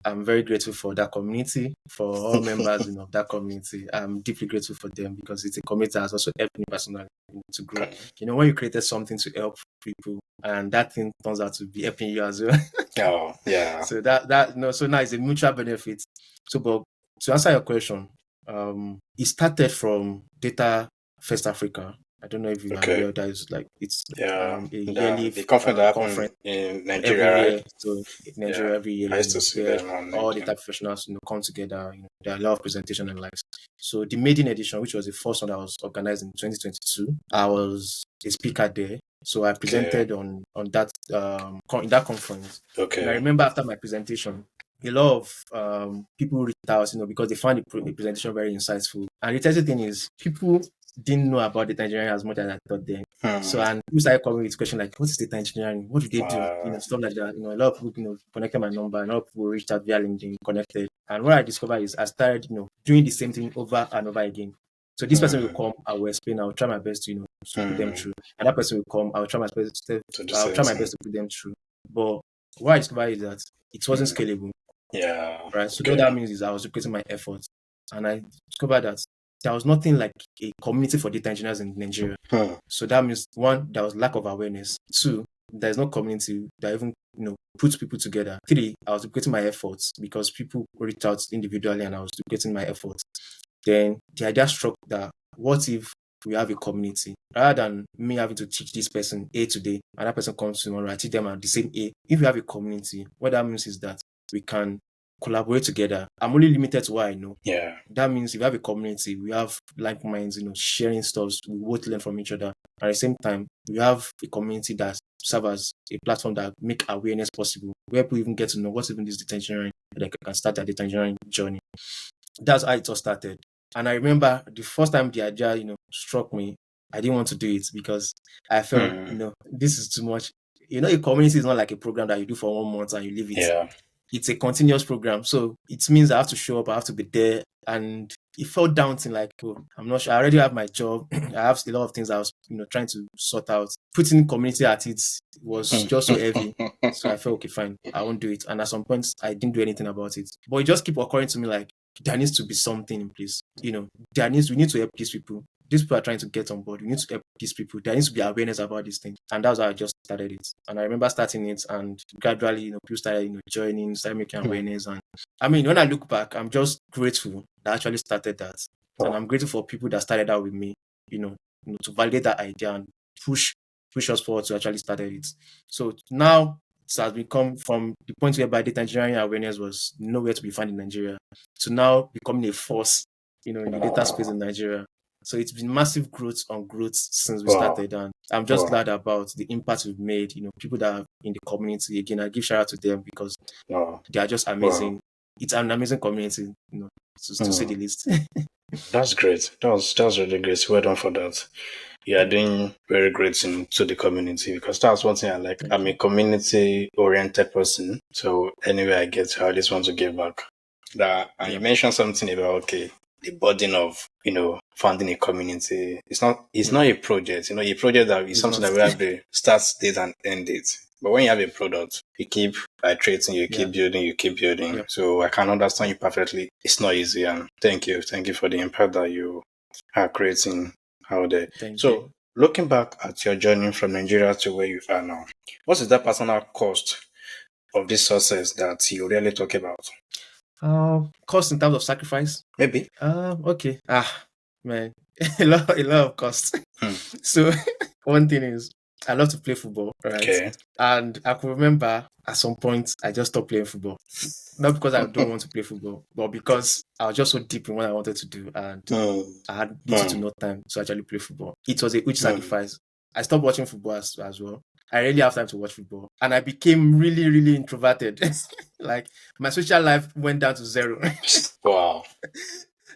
S1: I'm very grateful for that community, for all members of that community. I'm deeply grateful for them because it's a community that has also helped me personally to grow. When you created something to help people and that thing turns out to be helping you as well.
S2: Oh, yeah.
S1: So so now it's a mutual benefit. So, but to answer your question, it started from Data First Africa. I don't know if you are
S2: Okay.
S1: aware. That is like it's
S2: Yeah.
S1: a yearly
S2: The conference that happened
S1: conference
S2: in
S1: every
S2: Nigeria, right?
S1: year. So in
S2: Yeah.
S1: Nigeria every year,
S2: I used to see
S1: where
S2: them on
S1: all the
S2: LinkedIn.
S1: tech professionals come together. There are a lot of presentation and likes. So the maiden edition, which was the first one that was organized in 2022, I was a speaker there. So I
S2: Okay.
S1: presented on that in that conference. And I
S2: Okay.
S1: remember after my presentation, a lot of people reached out, because they found the presentation very insightful. And the interesting thing is, people didn't know about data engineering as much as I thought then. So,
S2: Hmm.
S1: and people started coming with questions like, what is data engineering? What do they do?
S2: Wow.
S1: Stuff like that. A lot of people, connected my number, and a lot of people reached out via LinkedIn, connected. And what I discovered is I started, doing the same thing over and over again. So this person will
S2: Hmm.
S1: come, I will explain, I will try my best to, to put them
S2: Hmm.
S1: through. And that person will come,
S2: To the
S1: I'll
S2: same
S1: try my
S2: thing.
S1: best to put them through. But what I discovered is that it wasn't
S2: Hmm.
S1: scalable,
S2: Yeah.
S1: right? So what
S2: Okay.
S1: that means is I was duplicating my efforts. And I discovered that there was nothing like a community for data engineers in Nigeria.
S2: Hmm.
S1: So that means, one, there was lack of awareness. Two, there's no community that even puts people together. Three, I was duplicating my efforts because people reached out individually and I was duplicating my efforts. Then the idea struck that, what if we have a community rather than me having to teach this person A today and that person comes tomorrow, I teach them at the same A. If we have a community, what that means is that we can collaborate together. I'm only limited to what I know.
S2: Yeah.
S1: That means if we have a community, we have like minds, sharing stuff, we both learn from each other. At the same time, we have a community that serves as a platform that make awareness possible, where people even get to know what's even this data engineering, like can start a data engineering journey. That's how it all started. And I remember the first time the idea, struck me, I didn't want to do it because I felt,
S2: Hmm.
S1: this is too much. A community is not like a program that you do for 1 month and you leave it.
S2: Yeah.
S1: It's a continuous program. So it means I have to show up, I have to be there. And it felt daunting, like, oh, I'm not sure. I already have my job. I have a lot of things I was, trying to sort out. Putting community at it was just so heavy. So I felt, okay, fine, I won't do it. And at some point, I didn't do anything about it. But it just kept occurring to me like, there needs to be something in place. We need to help these people. These people are trying to get on board. We need to help these people. There needs to be awareness about this thing. And that's how I just started it. And I remember starting it and gradually, people started, joining, started making
S2: Hmm.
S1: awareness. And I mean, when I look back, I'm just grateful that I actually started that. And
S2: Oh.
S1: I'm grateful for people that started out with me, to validate that idea and push us forward to actually started it. So now it has become from the point whereby data engineering awareness was nowhere to be found in Nigeria to now becoming a force, in the data space in Nigeria. So it's been massive growth on growth since we
S2: Wow.
S1: started, and I'm just
S2: Wow.
S1: glad about the impact we've made. People that are in the community. Again, I give shout out to them because
S2: Wow.
S1: they are just
S2: Wow.
S1: amazing. It's an amazing community, to say
S2: Hmm.
S1: the least.
S2: That's great. That's really great. Well done for that. You are doing very great into the community because that's one thing I like.
S1: Thank
S2: I'm a
S1: you.
S2: community oriented person. So anywhere I get to, I just want to give back. That and you
S1: Yeah,
S2: mentioned something about the burden of founding a community. It's
S1: yeah,
S2: not a project. A project that is
S1: it's
S2: something
S1: not.
S2: that we have the start date and end date. But when you have a product, you keep iterating, you
S1: Yeah,
S2: keep building, you keep building.
S1: yeah,
S2: So I can understand you perfectly. It's not easy, and thank you for the impact that you are creating out there.
S1: thank you.
S2: So looking back at your journey from Nigeria to where you are now, what is that personal cost of this success that you really talk about?
S1: Cost in terms of sacrifice.
S2: Maybe.
S1: Okay. Man, a lot of cost.
S2: Hmm.
S1: So one thing is, I love to play football, right?
S2: Okay.
S1: And I could remember at some point I just stopped playing football. Not because I don't want to play football, but because I was just so deep in what I wanted to do, and
S2: Hmm.
S1: I had little to
S2: Hmm.
S1: no time to actually play football. It was a huge
S2: Hmm.
S1: sacrifice. I stopped watching football as well. I really have time to watch football, and I became really, really introverted. Like my social life went down to zero.
S2: Wow.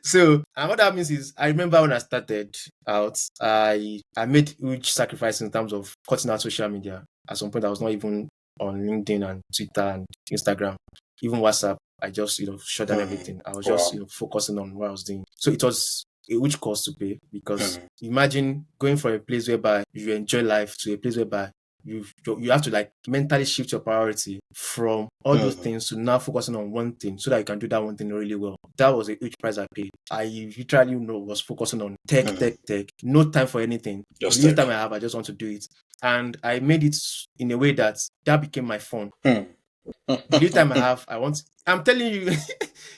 S1: So, and what that means is, I remember when I started out, I made huge sacrifices in terms of cutting out social media. At some point, I was not even on LinkedIn and Twitter and Instagram, even WhatsApp. I just, shut down
S2: Hmm.
S1: everything. I was just,
S2: Wow.
S1: focusing on what I was doing. So it was a huge cost to pay because
S2: Hmm.
S1: imagine going from a place whereby you enjoy life to a place whereby you have to like mentally shift your priority from all those
S2: Hmm.
S1: things to now focusing on one thing so that you can do that one thing really well. That was a huge price I paid. I literally was focusing on tech,
S2: Hmm.
S1: tech, tech. No time for anything. The
S2: Just
S1: little
S2: tech.
S1: time I have, I just want to do it. And I made it in a way that became my fun.
S2: Hmm.
S1: The little time I have, I'm telling you,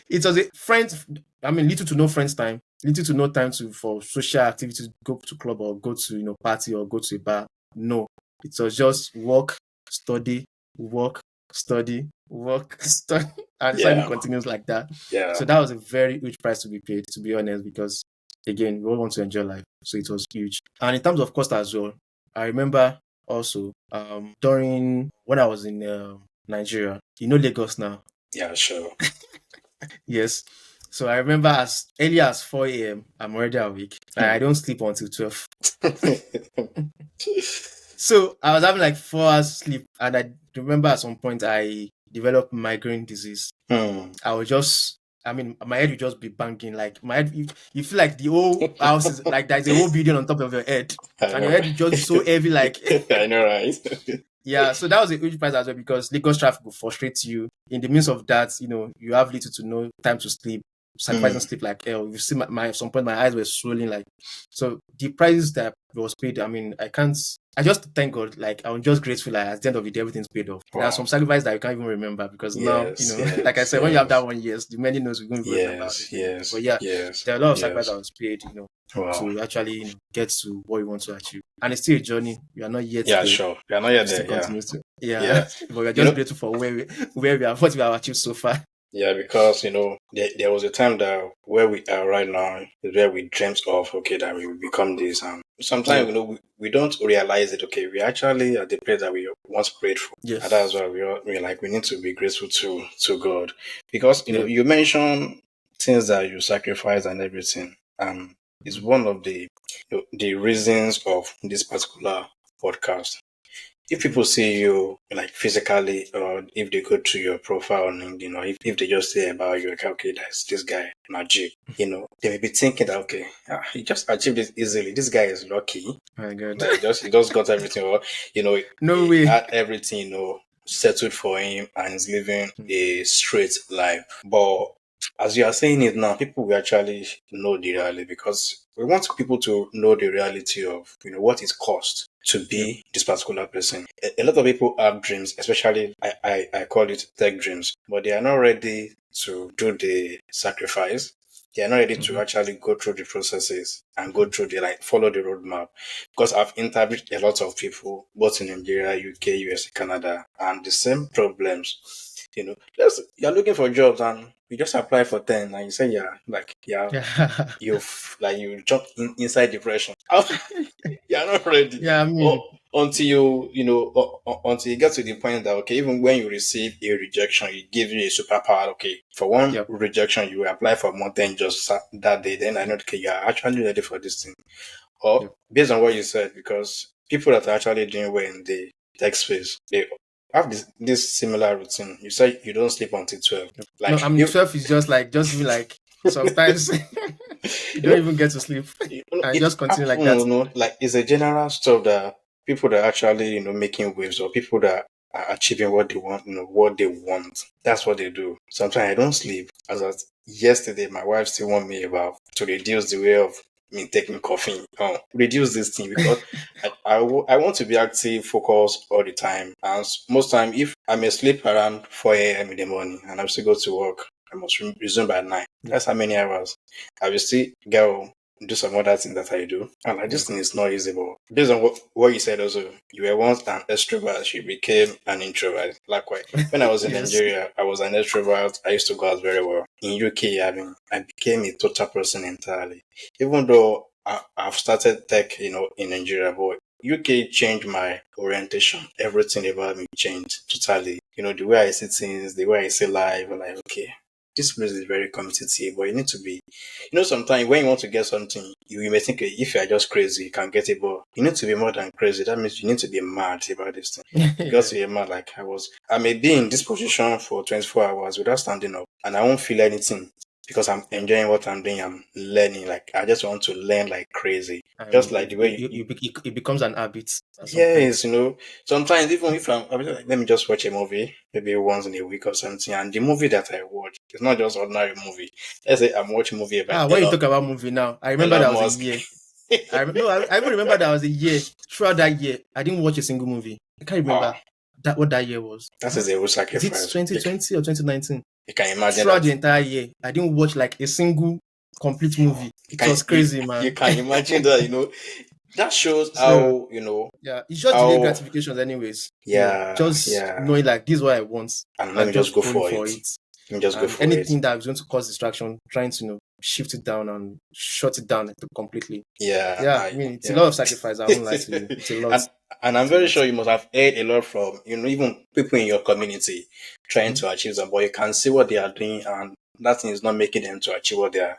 S1: it was a friends. I mean, little to no friends time, little to no time for social activities, go to club or go to party or go to a bar. No, it was just work, study, work, study, work, study, and so it
S2: Yeah,
S1: continues like that.
S2: yeah.
S1: So that was a very huge price to be paid, to be honest, because again, we all want to enjoy life, so it was huge. And in terms of cost as well, I remember also during when I was in Nigeria, Lagos now.
S2: Yeah, sure.
S1: Yes. So I remember as early as 4 a.m., I'm already awake. I don't sleep until 12. So I was having like 4 hours sleep, and I remember at some point I developed migraine disease.
S2: Hmm.
S1: I was just, I mean, my head would just be banging. Like my head, you feel like the whole house is like there's a whole building on top of your head,
S2: I
S1: and your
S2: know,
S1: head would just be so heavy. Like,
S2: right? I know, right?
S1: yeah. So that was a huge price as well because Lagos traffic will frustrate you. In the midst of that, you have little to no time to sleep, sacrificing
S2: Hmm.
S1: sleep like hell. You see, at some point, my eyes were swollen. Like, so the prices that was paid, I mean, I can't. I just thank God. Like, I'm just grateful. Like, at the end of the day, everything's paid off. There are
S2: Wow.
S1: some sacrifices that you can't even remember because now,
S2: Yes,
S1: like I
S2: yes,
S1: said, when you have that
S2: yes,
S1: 1 year, the many knows we don't even remember
S2: yes,
S1: again.
S2: yes,
S1: But yeah,
S2: yes,
S1: there are a lot of sacrifices
S2: yes.
S1: that was paid,
S2: Wow.
S1: to actually, get to what you want to achieve. And it's still a journey. You are not yet
S2: Yeah,
S1: there.
S2: sure. You're not yet
S1: It still
S2: there. Yeah,
S1: continues to, yeah.
S2: yeah.
S1: But we are
S2: You
S1: just
S2: know,
S1: grateful for where we are, what we have achieved so far.
S2: yeah, because there was a time that where we are right now is where we dreamt of okay that we will become this, and sometimes
S1: Yep.
S2: we don't realize it. Okay, we actually at the place that we once prayed for, and that's
S1: Yes.
S2: why we're like we need to be grateful to God because
S1: Yep.
S2: you mentioned things that you sacrifice and everything, and it's one of the reasons of this particular podcast. If people see you like physically, or if they go to your profile on LinkedIn, or if they just say about you, like, okay, that's this guy, Najeeb, they may be thinking that, okay, he just achieved this easily. This guy is lucky.
S1: My God.
S2: Like, he just got everything, or,
S1: No
S2: he
S1: way.
S2: had everything, settled for him and is living a straight life. But as you are saying it now, people will actually know the reality because we want people to know the reality of, what it costs to
S1: Yep.
S2: be this particular person. A lot of people have dreams, especially I call it tech dreams, but they are not ready to do the sacrifice. They are not ready to
S1: Mm-hmm.
S2: actually go through the processes and go through follow the roadmap. Because I've interviewed a lot of people, both in Nigeria, UK, US, Canada, and the same problems. You're looking for jobs and you just apply for 10 and you say, yeah, like, yeah,
S1: Yeah.
S2: you jump inside depression. You're not ready.
S1: Yeah, I
S2: Or
S1: mean,
S2: until until you get to the point that, okay, even when you receive a rejection, it gives you a superpower. Okay, for one
S1: yep.
S2: rejection, you apply for more than just that day. Then I know, okay, you're actually ready for this thing. Or
S1: Yep.
S2: based on what you said, because people that are actually doing well in the tech space, they have this similar routine. You say you don't sleep until 12.
S1: Yep. No, I
S2: Like,
S1: mean, 12 is just even like sometimes you
S2: you
S1: don't
S2: know,
S1: even get to sleep and
S2: it
S1: just continue like
S2: happens,
S1: that.
S2: like it's a general stuff that people that are actually, making waves, or people that are achieving what they want, what they want. That's what they do. Sometimes I don't sleep. As of yesterday, my wife still want me about to reduce the way of me taking coffee. Oh, reduce this thing because I want to be active, focused all the time. And most time, if I may sleep around 4 a.m. in the morning and I still go to work, I must resume by 9.
S1: Yep.
S2: That's how many hours. I will still go do some other thing that I do. And like this
S1: Yep.
S2: thing is not easy, but based on what you said also, you were once an extrovert, you became an introvert. Likewise, when I was in
S1: Yes.
S2: Nigeria, I was an extrovert. I used to go out very well. In UK, I became a total person entirely. Even though I've started tech, in Nigeria, but UK changed my orientation. Everything about me changed totally. The way I see things, the way I see life, I'm like, okay, this place is very competitive, but you need to be, sometimes when you want to get something, you may think, if you are just crazy, you can get it, but you need to be more than crazy. That means you need to be mad about this thing. Because
S1: Yeah.
S2: you're mad, like I may be in this position for 24 hours without standing up, and I won't feel anything because I'm
S1: Yep.
S2: enjoying what I'm doing. I'm learning, like I just want to learn like crazy.
S1: I
S2: Just
S1: mean,
S2: like
S1: it,
S2: the
S1: it,
S2: way
S1: it, it becomes an habit at some point.
S2: yes, sometimes even if I'm like, let me just watch a movie, maybe once in a week or something, and the movie that I watch is not just ordinary movie. Let's say I'm watching a movie about
S1: When you talk about movie now, I remember
S2: Elon
S1: that was a
S2: Musk.
S1: year. No, I even remember that was a year. Throughout that year, I didn't watch a single movie. I can't
S2: Wow,
S1: remember. what that year was.
S2: That is a real
S1: Is it
S2: sacrifice.
S1: 2020 or 2019?
S2: You can imagine
S1: Throughout the
S2: that.
S1: entire year, I didn't watch like a single complete movie.
S2: You
S1: It
S2: can
S1: was crazy,
S2: you
S1: man.
S2: can imagine that, that shows
S1: So
S2: how,
S1: yeah, it's just delayed
S2: how
S1: gratifications, anyways.
S2: yeah,
S1: Just
S2: yeah.
S1: knowing like this is what I want
S2: And let
S1: and
S2: me just
S1: just
S2: go
S1: going
S2: for
S1: for
S2: it.
S1: it.
S2: Let me just go
S1: And
S2: for it.
S1: anything that is going to cause distraction, trying to shift it down and shut it down completely.
S2: Yeah,
S1: Yeah, I mean it's a
S2: yeah.
S1: lot of sacrifice. I won't lie to you. It's a lot.
S2: and I'm
S1: It's a
S2: very
S1: lot.
S2: sure you must have heard a lot from, even people in your community trying
S1: Mhm.
S2: to achieve them, but you can see what they are doing, and that thing is not making them to achieve what they are,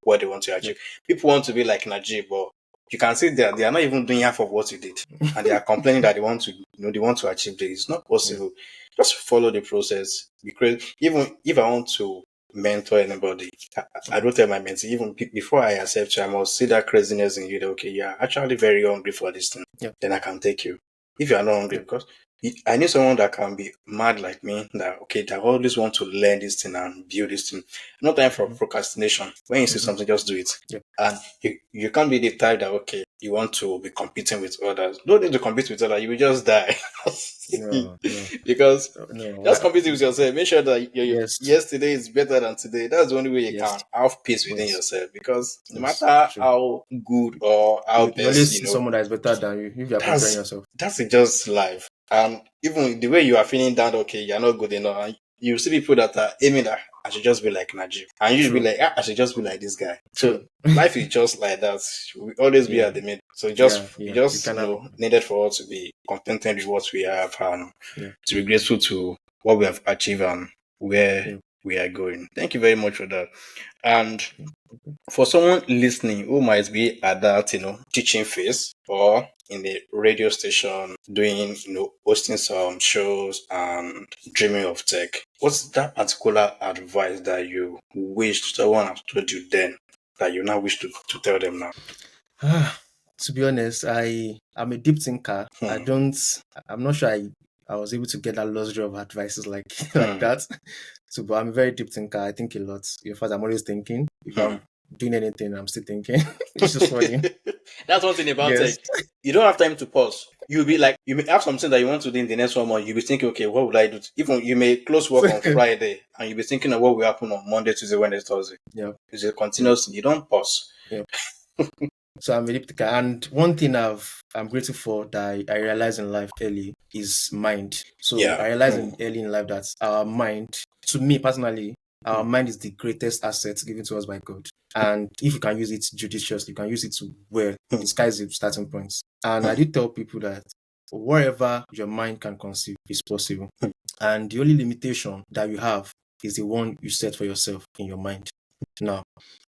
S2: what they want to
S1: Yeah.
S2: achieve. People want to be like Najeeb, but you can see that they are not even doing half of what you did, and they are complaining that they want to, they want to achieve this. It's not
S1: Yeah.
S2: possible. Just follow the process. Because even if I want to mentor anybody, I don't tell my mentee, even before I accept you, I must see that craziness in you. That, okay, you're actually very hungry for this thing.
S1: Yeah.
S2: Then I can take you. If you are not hungry,
S1: Yeah.
S2: because I need someone that can be mad like me, that, okay, that always want to learn this thing and build this thing. No time for
S1: Mhm.
S2: procrastination. When you see
S1: Mhm.
S2: something, just do it.
S1: Yeah.
S2: And you can't be the type that, okay, you want to be competing with others. Don't need to compete with others, you will just die.
S1: No. No.
S2: Because
S1: No.
S2: just competing with yourself. Make sure that your
S1: Yes.
S2: yesterday is better than today. That's the only way you
S1: Yes.
S2: can have peace within
S1: Yes.
S2: yourself. Because no
S1: Yes.
S2: matter
S1: True.
S2: how good or how
S1: You
S2: best,
S1: always see someone that is better than you if you are comparing
S2: that's
S1: yourself.
S2: just life. And even the way you are feeling down, okay, you're not good enough. And you see people that are aiming that I should just be like Najib. And you should be
S1: True.
S2: like, I should just be like this guy. So
S1: True.
S2: life is just like that. We always be
S1: Yeah.
S2: at the middle. So
S1: Yeah.
S2: it
S1: Yeah. You
S2: just
S1: can have it.
S2: needed for us to be contented with what we have, and
S1: Yeah.
S2: to be grateful to what we have achieved and where
S1: Yeah.
S2: we are going. Thank you very much for that. And
S1: Yeah.
S2: for someone listening who might be at that, teaching phase, or in the radio station doing, hosting some shows and dreaming of tech, what's that particular advice that you wish someone had told you then that you now wish to tell them now?
S1: To be honest, I'm a deep thinker.
S2: Hmm.
S1: I'm not sure I was able to get that luxury of advices like like
S2: Hmm.
S1: that. So, but I'm a very deep thinker. I think a lot. In fact, I'm always thinking. If
S2: Hmm.
S1: I'm doing anything, I'm still thinking. It's just funny.
S2: That's one thing about tech.
S1: Yes.
S2: You don't have time to pause. You'll be like, you may have something that you want to do in the next 1 month. You'll be thinking, okay, what would I do? Even you may close work on Friday and you'll be thinking of what will happen on Monday, Tuesday, Wednesday, Thursday.
S1: Yeah.
S2: It's a
S1: Yeah.
S2: continuous thing. You don't pause.
S1: Yeah. So I'm a deep thinker. And one thing I'm grateful for that I realized in life early is mind. So
S2: Yeah.
S1: I realized
S2: Hmm.
S1: early in life that our mind, to me personally, our
S2: Hmm.
S1: mind is the greatest asset given to us by God. And if you can use it judiciously, you can use it to well,
S2: Hmm.
S1: the sky's the starting point. And I
S2: Hmm.
S1: do tell people that whatever your mind can conceive is possible.
S2: Hmm.
S1: And the only limitation that you have is the one you set for yourself in your mind. Now,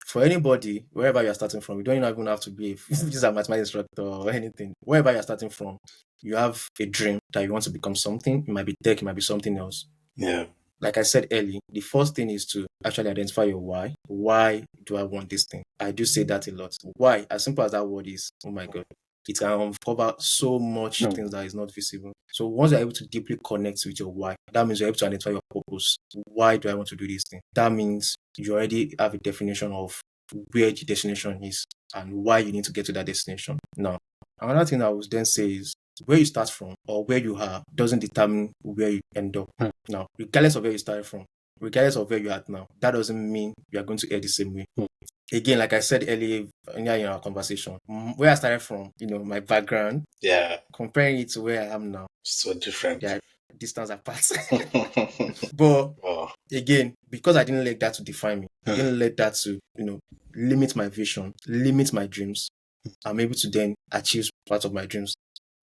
S1: for anybody, wherever you're starting from, you don't even have to be just a mathematics instructor or anything. Wherever you're starting from, you have a dream that you want to become something. It might be tech, it might be something else.
S2: Yeah.
S1: Like I said early, the first thing is to actually identify your why. Why do I want this thing? I do say that a lot. Why? As simple as that word is, oh my God, it can uncover so much
S2: Hmm.
S1: things that is not visible. So once you're able to deeply connect with your why, that means you're able to identify your purpose. Why do I want to do this thing? That means you already have a definition of where the destination is and why you need to get to that destination. Now, another thing I would then say is where you start from or where you are doesn't determine where you end up.
S2: Hmm.
S1: Now, regardless of where you started from, regardless of where you're at now, that doesn't mean you are going to end the same way.
S2: Hmm.
S1: Again, like I said earlier in our conversation, where I started from, my background,
S2: Yeah.
S1: comparing it to where I am now,
S2: So
S1: they
S2: different.
S1: are distance apart. But
S2: Oh.
S1: again, because I didn't let that to define me, I
S2: Hmm.
S1: didn't let that to, limit my vision, limit my dreams, I'm able to then achieve part of my dreams.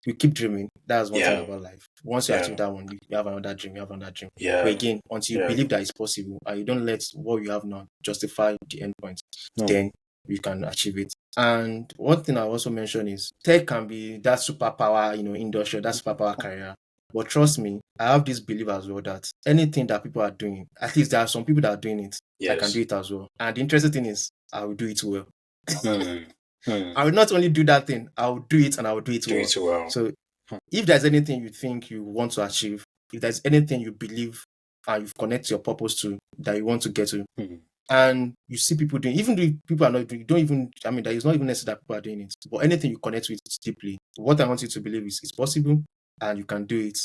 S1: You keep dreaming. That's one thing
S2: Yeah.
S1: about life. Once you achieve
S2: Yeah.
S1: that one, you have another dream, you have another dream. But
S2: Yeah.
S1: again, until you
S2: Yeah.
S1: believe that it's possible and you don't let what you have now justify the end point,
S2: Hmm.
S1: then you can achieve it. And one thing I also mention is tech can be that superpower, industry, that superpower career. But trust me, I have this belief as well that anything that people are doing, at least there are some people that are doing it, I can do
S2: Yes.
S1: it as well. And the interesting thing is, I will do it well.
S2: Hmm. Hmm.
S1: I will not only do that thing, I will do it and I will do it
S2: Do
S1: well.
S2: it well.
S1: So if there's anything you think you want to achieve, if there's anything you believe and you've connected your purpose to that you want to get to,
S2: Hmm.
S1: and you see people doing, even if people are not doing, you don't even, I mean, that is not even necessary that people are doing it, but anything you connect with deeply, what I want you to believe is it's possible and you can do it.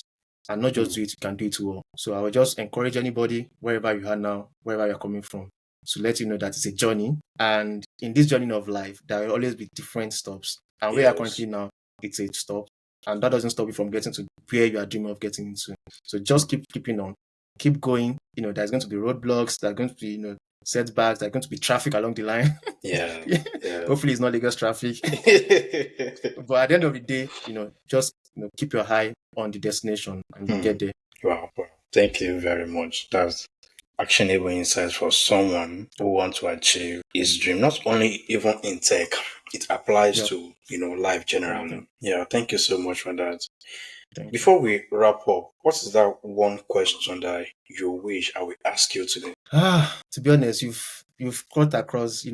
S1: and not just do it, you can do it well. So I would just encourage anybody, wherever you are now, wherever you're coming from, to let you know that it's a journey. And in this journey of life, there will always be different stops. And where you're
S2: Yes.
S1: currently now, it's a stop. And that doesn't stop you from getting to where you are dreaming of getting into. So just keep keeping on, keep going. There's going to be roadblocks, there's going to be, setbacks, there's going to be traffic along the line.
S2: Yeah.
S1: Yeah.
S2: Yeah.
S1: Hopefully it's not Lagos traffic. But at the end of the day, just keep your eye on the destination and you get there.
S2: Wow. Wow. Thank you very much. That's actionable insights for someone who wants to achieve his dream, not only even in tech, it applies
S1: Yeah.
S2: to, life generally.
S1: Everything.
S2: Yeah, thank you so much for that.
S1: Thank you.
S2: Before we wrap up, what is that one question that you wish I will ask you today?
S1: To be honest, you've cut across,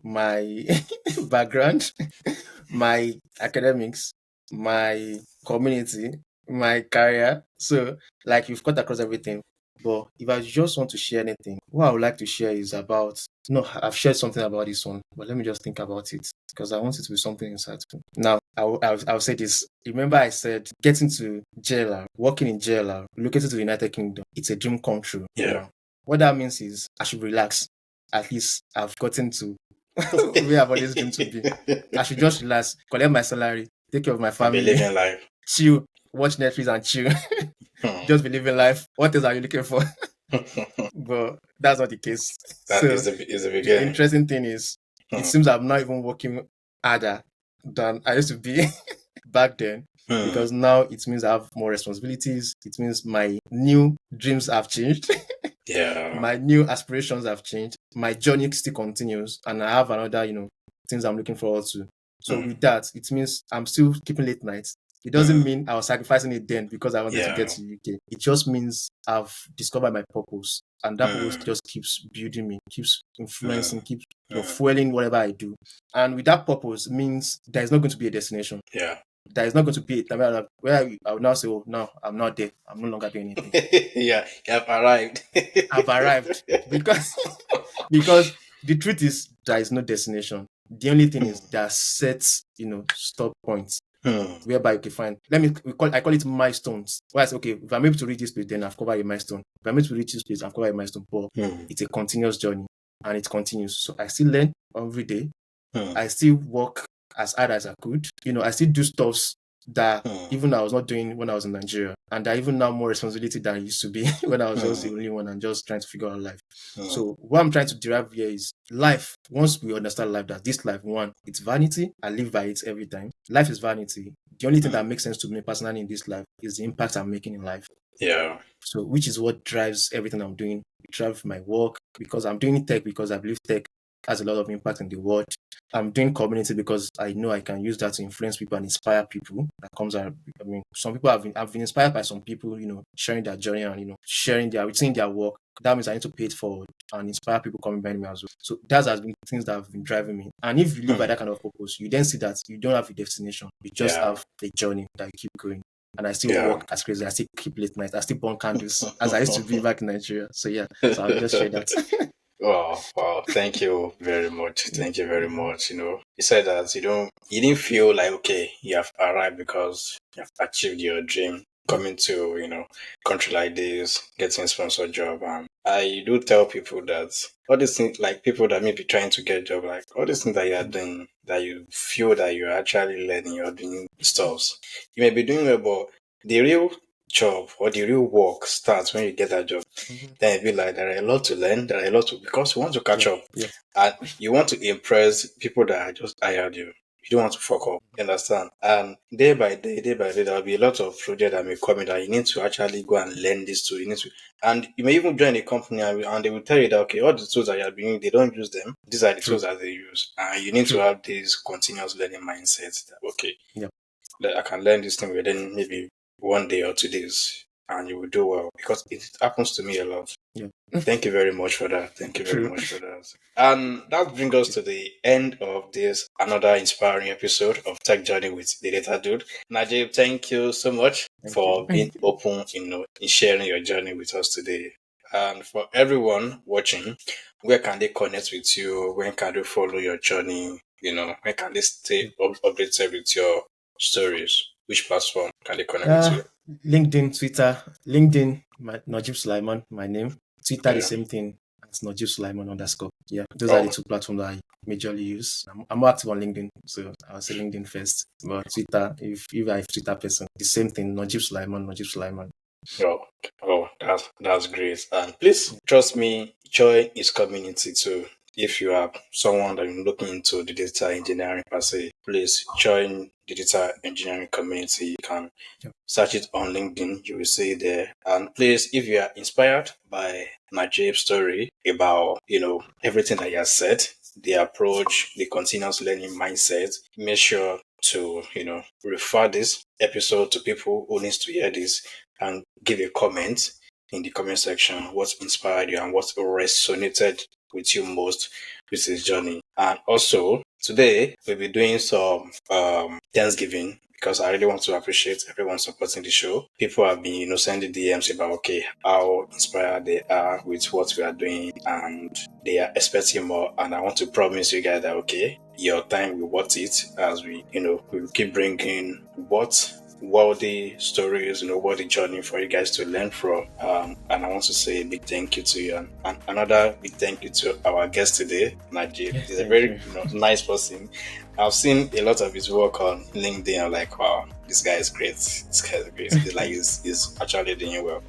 S1: my background, my academics, my community, my career. So, like, you've cut across everything. But if I just want to share anything, what I would like to share is about, no, I've shared something about this one, but let me just think about it because I want it to be something insightful. Now, I'll say this. Remember, I said getting to JLR, working in JLR, located to the United Kingdom, it's a dream come true.
S2: Yeah.
S1: Now, what that means is I should relax. At least I've gotten to where I've always dreamed to be. I should just relax, collect my salary, take care of my
S2: I'll be
S1: family,
S2: living life.
S1: chill, watch Netflix and chill. Just be living life. What else are you looking for? But that's not the case.
S2: That
S1: So
S2: is the
S1: the
S2: beginning.
S1: interesting thing is, it seems I'm not even working harder than I used to be back then. Because now it means I have more responsibilities. It means my new dreams have changed.
S2: Yeah.
S1: My new aspirations have changed. My journey still continues, and I have another, things I'm looking forward to. So with that, it means I'm still keeping late nights. It doesn't mean I was sacrificing it then because I wanted to get to UK. It just means I've discovered my purpose, and that purpose just keeps building me, keeps influencing, keeps fueling whatever I do. And with that purpose means there's not going to be a destination.
S2: Yeah.
S1: There is not going to be a time where I will now say, "Oh, no, I'm not there. I'm no longer doing anything."
S2: Yeah, you have arrived.
S1: I've arrived because because the truth is there is no destination. The only thing is there are set, stop points whereby you can find. I call it milestones. Where I say, okay, if I'm able to reach this place, then I've covered a milestone. If I'm able to reach this place, I've covered a milestone. But it's a continuous journey and it continues. So I still learn every day. I still work as hard as I could. I still do stuffs that even I was not doing when I was in Nigeria. And I even now more responsibility than I used to be when I was just the only one and just trying to figure out life. So what I'm trying to derive here is life. Once we understand life, that this life, one, it's vanity. I live by it every time. Life is vanity. The only thing that makes sense to me personally in this life is the impact I'm making in life.
S2: Yeah.
S1: So which is what drives everything I'm doing. It drives my work because I'm doing tech because I believe tech has a lot of impact in the world. I'm doing community because I know I can use that to influence people and inspire people. That comes out. I mean, some people I've been inspired by some people, sharing their journey and seeing their work. That means I need to pay it forward and inspire people coming behind me as well. So that has been things that have been driving me. And if you live by that kind of purpose, you then see that you don't have a destination. You just have a journey that you keep going. And I still work as crazy. I still keep late nights. I still burn candles as I used to be back in Nigeria. So yeah, so I'll just share that.
S2: Wow. Thank you very much. Thank you very much. You said that you didn't feel like, okay, you have arrived because you have achieved your dream coming to, country like this, getting a sponsor job. And I do tell people that all these things, like people that may be trying to get a job, like all these things that you are doing, that you feel that you're actually learning, you're doing stuff. You may be doing well, but the real job or the real work starts when you get that job. Then it be like there are a lot to learn, there are a lot to, because you want to catch up and you want to impress people that are just hired you. You don't want to fuck up, you understand? And day by day, there will be a lot of projects that may come in that you need to actually go and learn this tool. You need to, and you may even join a company and they will tell you that, okay, all the tools that you are doing, they don't use them. These are the tools that they use. And you need to have this continuous learning mindset that, okay, that I can learn this thing within maybe 1 day or 2 days and you will do well, because it happens to me a lot. Thank you very much for that. Thank you very much for that. And that brings us to the end of this another inspiring episode of Tech Journey with the Data Dude. Najeeb, thank you so much for being open, in sharing your journey with us today. And for everyone watching, where can they connect with you? When can they follow your journey? When can they stay updated with your stories? Which platform can they connect with you?
S1: LinkedIn, Twitter, LinkedIn, Najeeb Sulaiman, my name. Twitter, the
S2: Okay.
S1: same thing. It's Najeeb Sulaiman underscore. Yeah, those are the
S2: Oh,
S1: two platforms that I majorly use. I'm more active on LinkedIn, so I'll say LinkedIn first. But Twitter, if I'm a Twitter person, the same thing. Najeeb Sulaiman, Najeeb Sulaiman.
S2: oh, that's great. And please trust me, join his community too. If you are someone that is looking into the data engineering per se, please join the data engineering community. You can
S1: Yeah,
S2: search it on LinkedIn, you will see it there. And please, if you are inspired by Najeeb's story about, everything that he has said, the approach, the continuous learning mindset, make sure to, refer this episode to people who needs to hear this and give a comment in the comment section what inspired you and what resonated with you most with this journey. And also today we'll be doing some Thanksgiving because I really want to appreciate everyone supporting the show. People have been, sending DMs about how inspired they are with what we are doing and they are expecting more. And I want to promise you guys that your time will worth it as we will keep bringing what worthy stories, worthy journey for you guys to learn from. And I want to say a big thank you to you and another big thank you to our guest today, Najeeb.
S1: yeah,
S2: He's a
S1: thank
S2: very
S1: you.
S2: nice person. I've seen a lot of his work on LinkedIn. I'm like, wow, this guy is great. This guy is great. It's like he's actually doing well.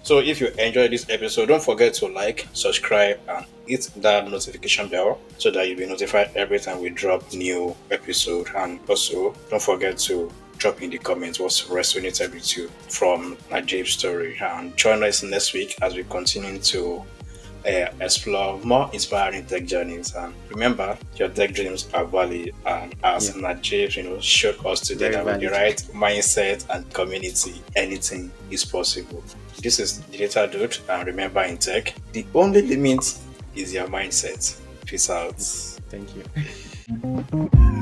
S2: So if you enjoyed this episode, don't forget to like, subscribe, and hit that notification bell so that you'll be notified every time we drop new episode. And also, don't forget to drop in the comments what resonated with you from Najeeb's story. And join us next week as we continue to explore more inspiring tech journeys. And remember, your tech dreams are valid. And as
S1: Yeah,
S2: Najeeb, showed us today
S1: very
S2: that with the
S1: valid.
S2: right mindset and community, anything is possible. This is the Data Dude, and remember, in tech, the only limit is your mindset. Peace out.
S1: Thank you.